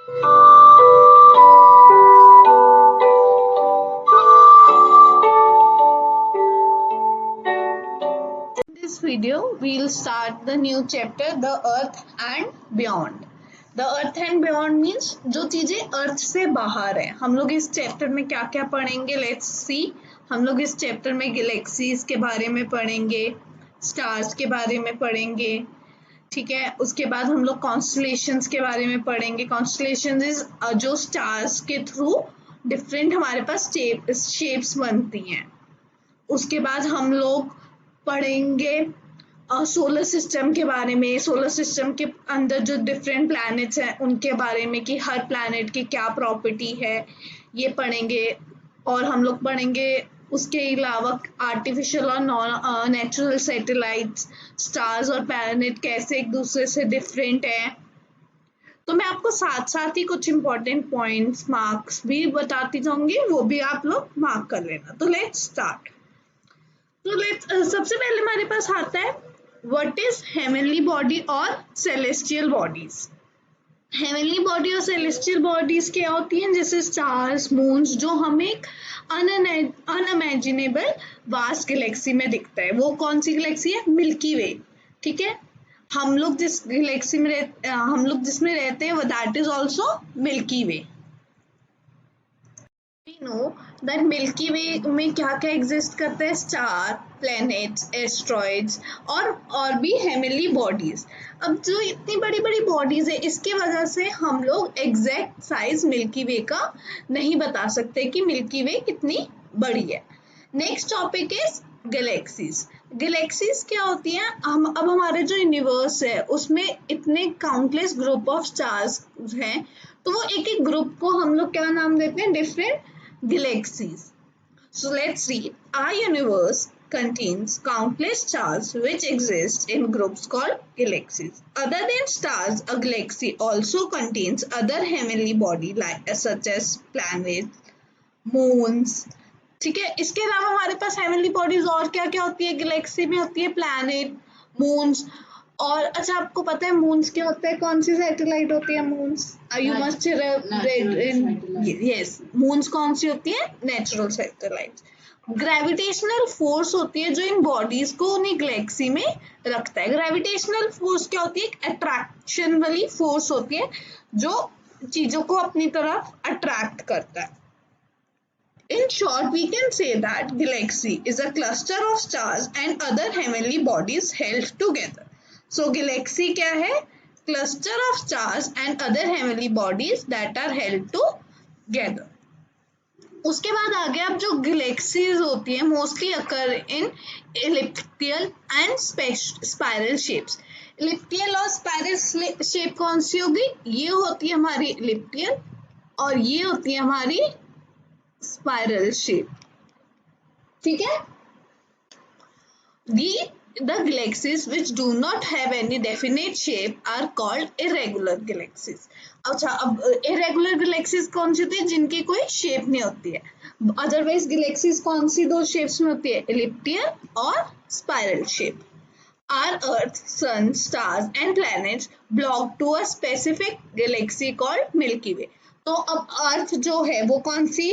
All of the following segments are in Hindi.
In this video, we'll start the new chapter, The Earth and Beyond. The Earth and Beyond means जो चीजें अर्थ से बाहर है. हम लोग इस चैप्टर में क्या क्या पढ़ेंगे, लेट्स सी. हम लोग इस चैप्टर में गैलेक्सीज के बारे में पढ़ेंगे, स्टार्स के बारे में पढ़ेंगे, ठीक है. उसके बाद हम लोग कॉन्स्टलेशंस के बारे में पढ़ेंगे. कॉन्स्टलेशंस इज जो स्टार्स के थ्रू डिफरेंट हमारे पास शेप्स बनती हैं. उसके बाद हम लोग पढ़ेंगे सोलर सिस्टम के बारे में. सोलर सिस्टम के अंदर जो डिफरेंट प्लैनेट्स हैं उनके बारे में कि हर प्लैनेट की क्या प्रॉपर्टी है, ये पढ़ेंगे. और हम लोग पढ़ेंगे उसके अलावा आर्टिफिशियल और नॉन नेचुरल सैटेलाइट्स, स्टार्स और प्लैनेट कैसे एक दूसरे से डिफरेंट हैं. तो मैं आपको साथ साथ ही कुछ इंपॉर्टेंट पॉइंट्स, मार्क्स भी बताती जाऊंगी, वो भी आप लोग मार्क कर लेना. तो लेट्स स्टार्ट. तो सबसे पहले हमारे पास आता है व्हाट इज हेवनली बॉडी और सेलेस्टियल बॉडीज. हेवनली बॉडी और सेलेस्टियल बॉडीज क्या होती हैं? जैसे स्टार्स, मून्स, जो हमें एक अनइमेजिनेबल वास्ट गैलेक्सी में दिखता है. वो कौन सी गैलेक्सी है? मिल्की वे. ठीक है. हम लोग जिस गैलेक्सी में हम लोग जिसमें रहते हैं वो that is also milky way. We know that milky way में क्या क्या एग्जिस्ट करता है? स्टार, प्लैनेट्स, एस्ट्रॉइड्स और भी हेवनली बॉडीज. अब जो इतनी बड़ी बड़ी बॉडीज है इसकी वजह से हम लोग एग्जैक्ट साइज मिल्की वे का नहीं बता सकते कि मिल्की वे कितनी बड़ी है. Next topic is galaxies. Galaxies क्या होती हैं? अब हमारे जो यूनिवर्स है उसमें इतने काउंटलेस ग्रुप ऑफ स्टार्स हैं, तो वो एक एक ग्रुप को हम लोग क्या नाम देते हैं? Different galaxies. So let's read. Our universe contains countless stars which exist in groups called galaxies. Other than stars, a galaxy also contains other heavenly bodies such as planets, moons. ठीक है. इसके अलावा हमारे पास हेवनली बॉडीज और क्या क्या होती है? गैलेक्सी में होती है प्लैनेट, मून्स. और अच्छा, आपको पता है मून्स क्या होता है? कौन सी सैटेलाइट होती है moons? You must red in. Yes, moons कौन सी होती है? Natural satellites. ग्रेविटेशनल फोर्स होती है जो इन बॉडीज को उन्हीं गैलेक्सी में रखता है. ग्रेविटेशनल फोर्स क्या होती है? एक अट्रैक्शन वाली फोर्स होती है जो चीजों को अपनी तरफ अट्रैक्ट करता है. In short, we can say that galaxy is a cluster of stars and other heavenly bodies held together. So galaxy क्या है? Cluster of stars and other heavenly bodies that are held together. उसके बाद आगे अब जो गैलेक्सीज होती है mostly occur in elliptical and spiral shapes. Elliptical और स्पाइरल शेप कौन सी होगी? ये होती है हमारी इलिप्टिकल और ये होती है हमारी स्पाइरल शेप. ठीक है. The galaxies which do not have any definite shape are called irregular galaxies. अच्छा, अब irregular galaxies कौन सी होती है? जिनकी कोई शेप नहीं होती है. अदरवाइज गैलेक्सीज कौन सी दो शेप्स में होती है? इलिप्टिकल और spiral shape. Our Earth, Sun, stars and planets belong to a specific galaxy called Milky Way. तो अब अर्थ जो है वो कौन सी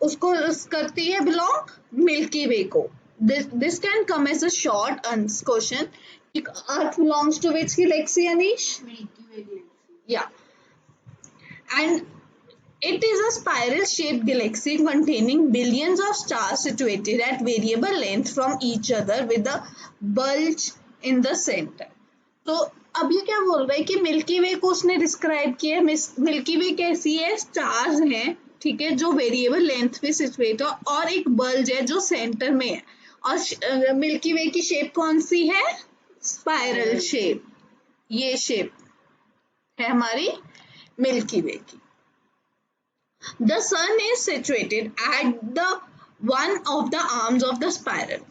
उसको करती है? बिलोंग मिल्की वे को. This can come as a short question. Earth belongs to which galaxy, Anish? Milky Way galaxy. Yeah. And it is a spiral-shaped galaxy containing billions of stars situated at variable length from each other with a bulge in the center. तो अब ये क्या बोल रहा है कि मिल्की वे को उसने डिस्क्राइब किया है. मिल्की वे कैसी है? स्टार्स हैं, ठीक है, जो वेरिएबल लेंथ पे सिचुएट है और एक बल्ज है जो सेंटर में है. और मिल्की वे की शेप कौन सी है? Spiral shape. ये शेप है हमारी मिल्की वे की. The sun is situated at the one of the arms of the spiral.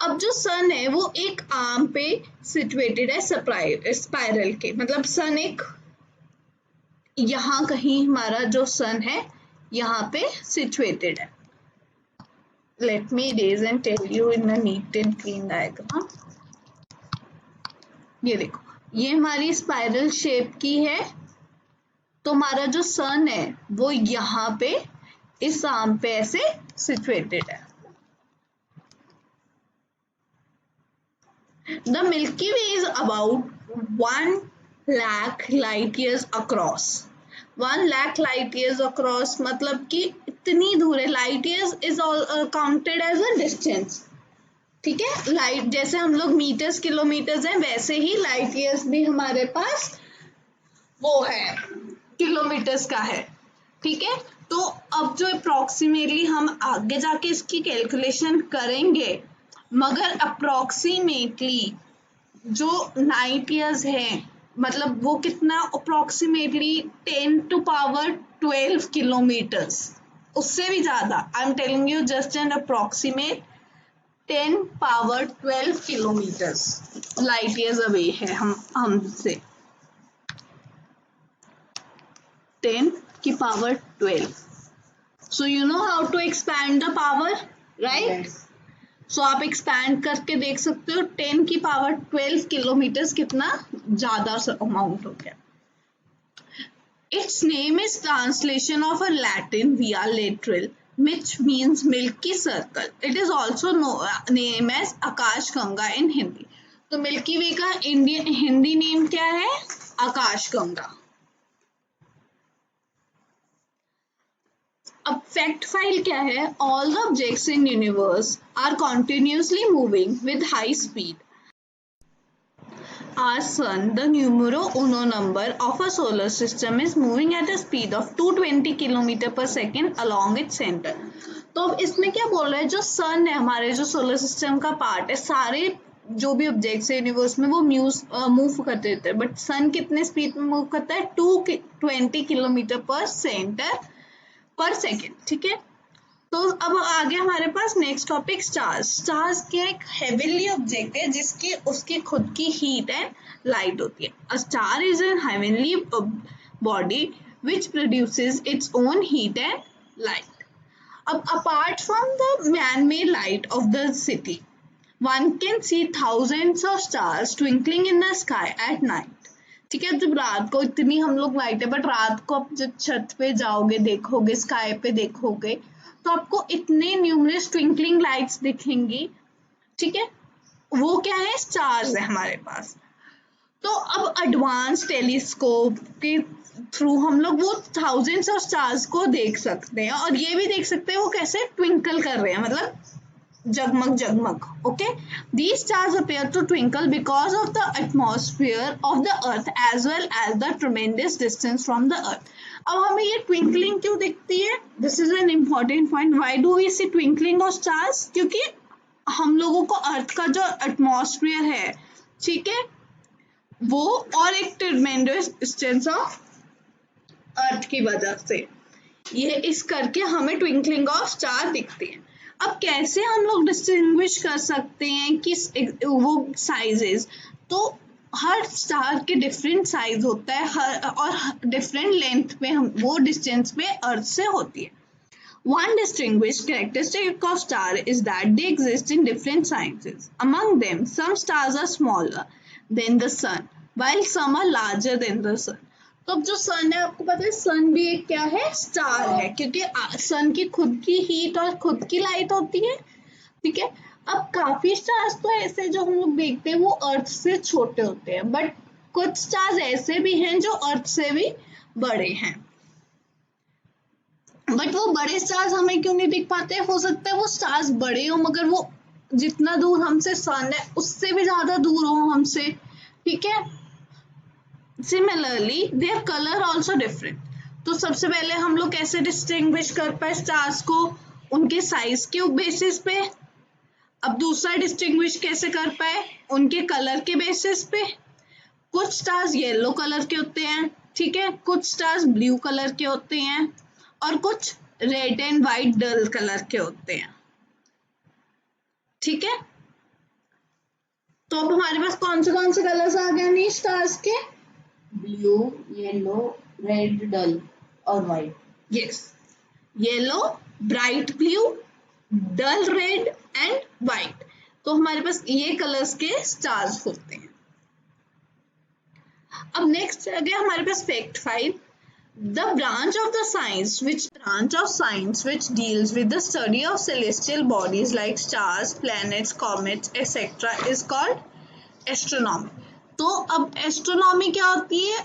अब जो सन है वो एक आर्म पे सिचुएटेड है स्पाइरल के. मतलब सन एक यहाँ कहीं हमारा जो सन है यहाँ पे सिचुएटेड है. Let me erase and tell you in a neat and clean diagram. ये देखो, ये हमारी स्पाइरल शेप की है. तो हमारा जो सन है वो यहाँ पे इस आर्म पे ऐसे सिचुएटेड है। The Milky Way is about 1 lakh light years across. 1 lakh light years across मतलब कि इतनी दूर है। Light years is counted as a distance, ठीक है। लाइट जैसे हम लोग मीटर्स किलोमीटर्स हैं, वैसे ही लाइट ईयर्स भी हमारे पास वो है, किलोमीटर्स का है, ठीक है। तो अब जो अप्रोक्सीमेटली हम आगे जाके इसकी कैलकुलेशन करेंगे, मगर अप्रोक्सीमेटली जो नाइट ईयर्स है मतलब वो कितना अप्रोक्सीमेटली 10⁻12 किलोमीटर्स, उससे भी ज्यादा। I am telling you just an approximate 10⁻12 kilometres light years away है हमसे। 10⁻12। So you know how to expand the power, right? Yes. So आप expand करके देख सकते हो 10⁻12 किलोमीटर कितना ज्यादा अमाउंट हो गया। Its name is translation of a Latin via lateral, which means milky circle. It is also named as Akash Ganga in Hindi. तो मिल्की वे का इंडियन हिंदी नेम क्या है? आकाश गंगा। अब फैक्ट फाइल क्या है? All the objects in universe are continuously moving with high speed. Our sun, the numero uno number of a solar system, is moving at a speed of 220 km per second along its center. तो अब इसमें क्या बोल रहा है? जो सन है हमारे जो सोलर सिस्टम का पार्ट है, सारे जो भी ऑब्जेक्ट्स है यूनिवर्स में वो मूव करते रहते हैं, बट सन कितने स्पीड में मूव करता है? 220 किलोमीटर पर सेकेंड, ठीक है। तो अब आगे हमारे पास नेक्स्ट टॉपिक स्टार्स। स्टार्स के एक हेवनली ऑब्जेक्ट है जिसकी उसकी खुद की हीट एंड लाइट होती है। A star is an heavenly body which produces its own heat and light. अब apart from the man made light of the city, one can see thousands of stars twinkling in the sky at night, ठीक है। जब रात को इतनी हम लोग लाइट है, बट रात को आप जब छत पे जाओगे, देखोगे, स्काई पे देखोगे, तो आपको इतने न्यूमरस ट्विंकलिंग लाइट्स दिखेंगी, ठीक है। वो क्या है? स्टार्स है हमारे पास। तो अब एडवांस टेलीस्कोप के थ्रू हम लोग वो थाउजेंड्स ऑफ स्टार्स को देख सकते हैं, और ये भी देख सकते हैं वो कैसे ट्विंकल कर रहे हैं, मतलब जगमग जगमग, okay? These stars appear to twinkle because of the atmosphere of the earth as well as the tremendous distance from the earth. अब हमें ये twinkling क्यों दिखती है? This is an important point. Why do we see twinkling of stars? क्योंकि हम लोगों को अर्थ का जो एटमॉस्फेयर है, ठीक है, वो और एक ट्रेमेंडस डिस्टेंस ऑफ अर्थ की वजह से ये इस करके हमें ट्विंकलिंग ऑफ स्टार दिखती है। अब कैसे हम लोग डिस्टिंग्विश कर सकते हैं कि वो साइजेस? तो हर स्टार के डिफरेंट साइज होता है, और डिफरेंट लेंथ पे हम वो डिस्टेंस पे अर्थ से होती है। One distinguished characteristic of star is that they exist in different sizes. Among them, some stars are smaller than the sun, while some are larger than the sun. तो अब जो सन है, आपको पता है सन भी एक क्या है? स्टार है, क्योंकि सन की खुद की हीट और खुद की लाइट होती है, ठीक है। अब काफी स्टार्स तो ऐसे जो हम लोग देखते हैं वो अर्थ से छोटे होते हैं, बट कुछ स्टार्स ऐसे भी हैं जो अर्थ से भी बड़े हैं। बट वो बड़े स्टार्स हमें क्यों नहीं दिख पाते? हो सकता है वो स्टार्स बड़े हो, मगर वो जितना दूर हमसे सन है उससे भी ज्यादा दूर हो हमसे, ठीक है। Similarly their colour also different. तो सबसे पहले हम लोग कैसे डिस्टिंग्विश कर पाए स्टार्स को? उनके साइज के बेसिस पे। अब दूसरा डिस्टिंग्विश कैसे कर पाए? उनके कलर के बेसिस पे। कुछ स्टार्स येलो कलर के होते हैं, ठीक है, कुछ स्टार्स ब्लू कलर के होते हैं, और कुछ red and white dull colour के होते हैं, ठीक है। तो अब हमारे पास कौन से कलर्स आ गए नहीं स्टार्स के? ब्लू, येलो, रेड, डल और white. Yes, yellow, bright blue, dull red and white. तो हमारे पास ये कलर्स के स्टार्स होते हैं। अब नेक्स्ट आ गया हमारे पास fact 5। The branch of science which deals with the study of celestial bodies like stars, planets, comets, etc. is called astronomy. तो अब एस्ट्रोनॉमी क्या होती है?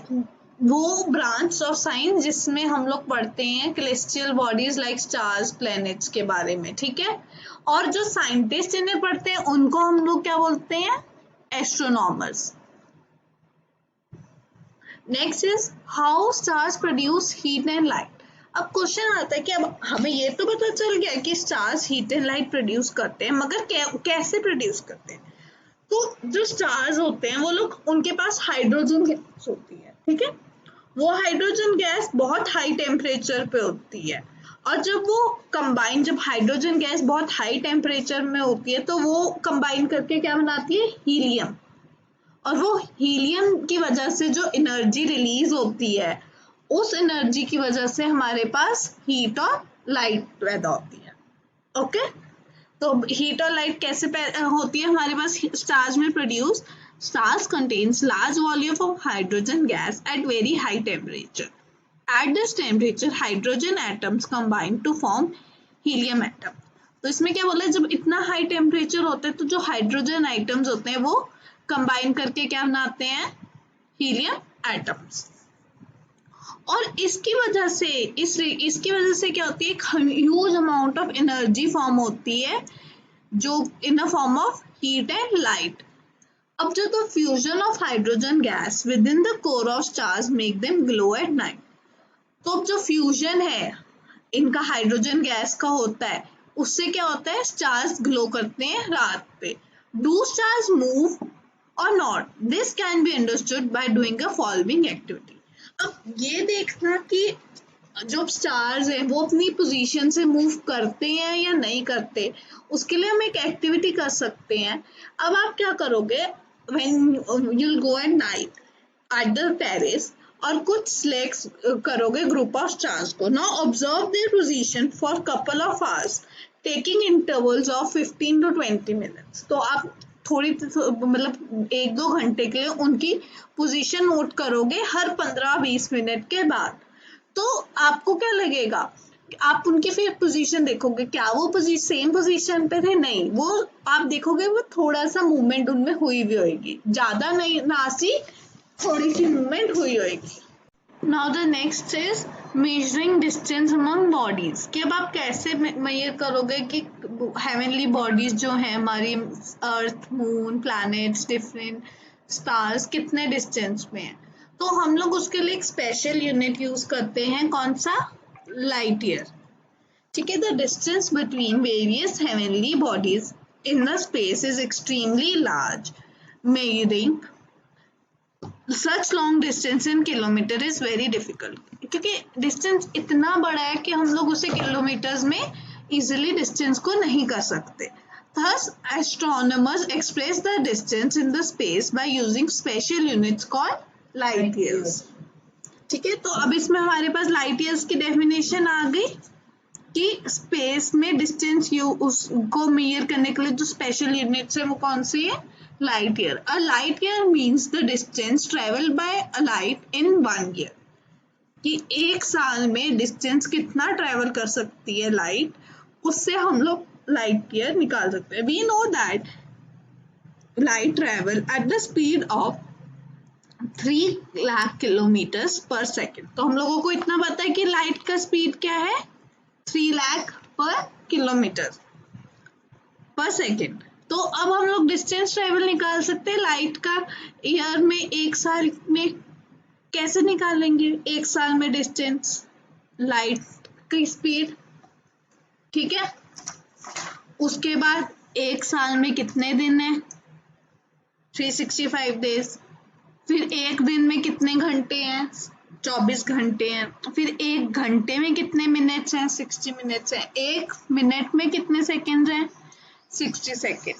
वो ब्रांच ऑफ साइंस जिसमें हम लोग पढ़ते हैं celestial bodies like stars, planets के बारे में, ठीक है। और जो साइंटिस्ट इन्हें पढ़ते हैं उनको हम लोग क्या बोलते हैं? Astronomers. Next is how stars produce heat and light. अब क्वेश्चन आता है कि अब हमें ये तो पता चल गया कि stars heat and light produce करते हैं, मगर कैसे प्रोड्यूस करते हैं? तो जो स्टार्स होते हैं वो लोग, उनके पास हाइड्रोजन गैस होती है, ठीक है। वो हाइड्रोजन गैस बहुत हाई टेम्परेचर पे होती है, और जब हाइड्रोजन गैस बहुत हाई टेम्परेचर में होती है तो वो कंबाइन करके क्या बनाती है? हीलियम। और वो हीलियम की वजह से जो एनर्जी रिलीज होती है, उस एनर्जी की वजह से हमारे पास हीट और लाइट पैदा होती है। ओके, तो हीट और लाइट कैसे होती है हमारे पास स्टार्स में produce? Stars contains large volume of hydrogen gas at very high temperature. At this temperature hydrogen atoms combine to form helium atom. तो इसमें क्या बोला है? जब इतना हाई टेम्परेचर होता है तो जो हाइड्रोजन आइटम्स होते हैं वो कंबाइन करके क्या बनाते हैं? Helium atoms. और इसकी वजह से क्या होती है? एक huge amount of energy form होती है, जो in a form of heat and light. अब जो the fusion of hydrogen gas within the core of stars make them glow at night. तो अब जो फ्यूजन है इनका हाइड्रोजन गैस का होता है, उससे क्या होता है? स्टार्स ग्लो करते हैं रात पे। डू स्टार्स मूव और not? This can be understood by doing a following activity. अब ये देखना कि जो स्टार्स हैं वो अपनी पोजीशन से मूव करते हैं या नहीं करते, उसके लिए हम एक एक्टिविटी कर सकते हैं। अब आप क्या करोगे? When you'll go at night at the terrace और कुछ सिलेक्ट करोगे ग्रुप ऑफ स्टार्स को। Now observe their position for couple of hours taking intervals of 15 to 20 minutes। तो आप मतलब 1-2 घंटे के लिए उनकी पोजीशन नोट करोगे हर 15-20 मिनट के बाद। तो आपको क्या लगेगा? आप उनकी फिर पोजीशन देखोगे, क्या वो सेम पोजीशन पे थे? नहीं, वो आप देखोगे वो थोड़ा सा मूवमेंट उनमें हुई भी होगी, ज्यादा नहीं, नासी थोड़ी सी मूवमेंट हुई होगी। Now the next is measuring distance among bodies. कि अब आप कैसे मेजर करोगे कि हेवनली बॉडीज जो है हमारी, अर्थ, मून, प्लैनेट्स, डिफरेंट स्टार्स कितने डिस्टेंस में है? तो हम लोग उसके लिए एक स्पेशल यूनिट यूज करते हैं, कौन सा? Light year. ठीक है, the distance between various heavenly bodies in the space is extremely large. Measuring such long distance in kilometre is very difficult, क्योंकि डिस्टेंस इतना बड़ा है कि हम लोग उसे किलोमीटर्स में इजिली डिस्टेंस को नहीं कर सकते। Thus, astronomers express the distance in the space by using special units called light years। ठीक है, तो अब इसमें हमारे पास लाइट ईयर्स की डेफिनेशन आ गई कि स्पेस में डिस्टेंस उसको मेजर करने के लिए जो स्पेशल यूनिट्स है वो कौन सी है? Light year. A light year means the distance travel by a light in 1 year। कि 1 साल में डिस्टेंस कितना ट्रेवल कर सकती है लाइट, उससे हम लोग लाइट ईयर निकाल सकते हैं। We know that light travel at the speed of 3 lakh kilometres per second. तो हम लोगों को इतना पता है कि लाइट का स्पीड क्या है? 3 लाख पर किलोमीटर पर सेकेंड। तो अब हम लोग डिस्टेंस ट्रेवल निकाल सकते हैं लाइट का ईयर में, 1 साल में। कैसे निकालेंगे 1 साल में डिस्टेंस लाइट की स्पीड? ठीक है, उसके बाद 1 साल में कितने दिन है? 365 डेज। फिर 1 दिन में कितने घंटे हैं? 24 घंटे हैं। फिर 1 घंटे में कितने मिनट्स हैं? 60 मिनट्स हैं। 1 मिनट में कितने सेकेंड हैं? 60 सेकेंड।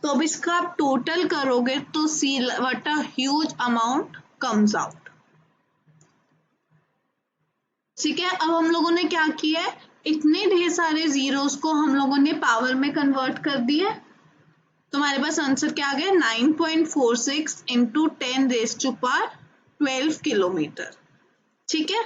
तो अब इसका आप टोटल करोगे तो see what a huge amount comes out. ठीक है, अब हम लोगों ने क्या किया है? इतने ढेर सारे जीरोस को हम लोगों ने पावर में कन्वर्ट कर दिया। तो हमारे पास आंसर क्या आ गया? 9.46 × 10⁻12 किलोमीटर। ठीक है,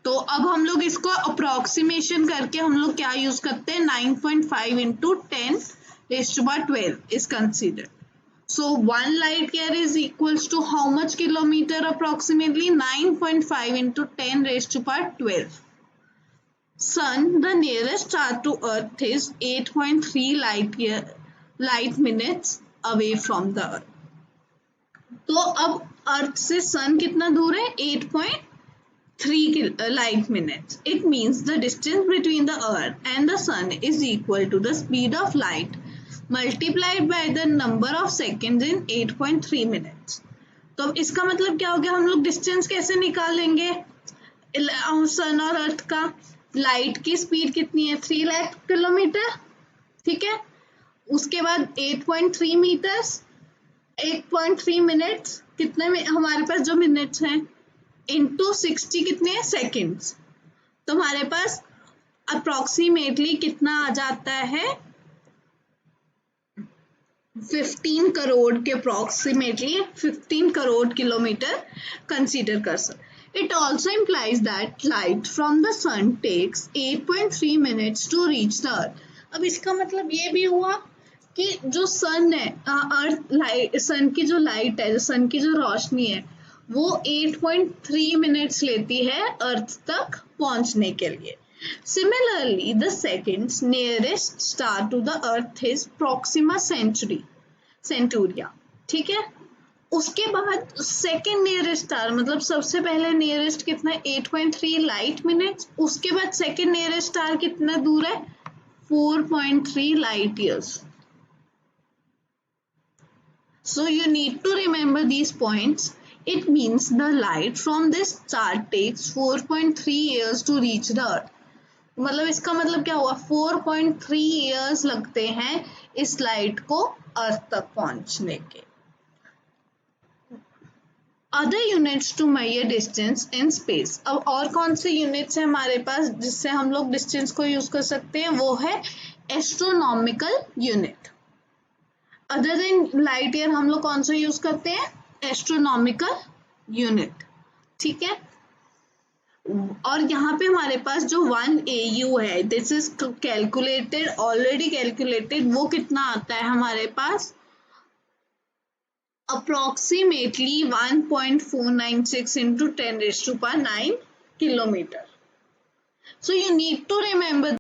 तो अब हम लोग इसको अप्रोक्सीमेशन करके हम लोग क्या यूज करते हैं, 9.5 into 10⁻12 is considered. So 1 light year is equals to how much kilometer approximately? 9.5 into 10⁻12. Sun, the nearest star to Earth, is 8.3 light minutes away from the Earth. तो अब अर्थ से सन कितना दूर है, 8.3 light minutes. It means the distance between the earth and the sun is equal to the speed of light multiplied by the number of seconds in 8.3 minutes. तो अब इसका मतलब क्या हो गया, हम लोग डिस्टेंस कैसे निकालेंगे सन और अर्थ का? लाइट की स्पीड कितनी है, 3 लाख किलोमीटर, ठीक है। उसके बाद 8.3 मीटर्स, 8.3 मिनट्स, कितने में हमारे पास जो मिनट्स हैं, इंटू 60 कितने हैं, सेकेंड्स। तो हमारे पास अप्रोक्सीमेटली कितना आ जाता है, 15 करोड़ के अप्रोक्सीमेटली 15 करोड़ किलोमीटर कंसीडर कर सकते। It also implies that light from the sun takes 8.3 minutes to reach the earth. अब इसका मतलब ये भी हुआ कि जो सन है, अर्थ लाइट, सन की जो लाइट है, जो सन की जो रोशनी है, वो 8.3 मिनट्स लेती है अर्थ तक पहुंचने के लिए। Similarly, the second nearest star to the earth is Proxima Centaurea, ठीक है। उसके बाद सेकेंड नियरेस्ट स्टार, मतलब सबसे पहले नियरेस्ट कितना है, 8.3 लाइट मिनट्स। उसके बाद सेकेंड नियरेस्ट स्टार कितना दूर है, 4.3 light years. So you need to remember these points. It means the light from this star takes 4.3 years to reach the earth. मतलब इसका मतलब क्या हुआ, 4.3 years लगते हैं इस लाइट को अर्थ तक पहुंचने के. Other units to measure distance in space. अब और कौन से यूनिट्स है हमारे पास जिससे हम लोग डिस्टेंस को यूज कर सकते हैं, वो है astronomical unit. Other than light year हम लोग कौन सा यूज करते हैं, एस्ट्रोनॉमिकल यूनिट, ठीक है. और यहाँ पे हमारे पास जो 1 AU है, this is calculated, already calculated, वो कितना आता है हमारे पास, approximately 1.496 into 10⁻9 kilometer. So you need to remember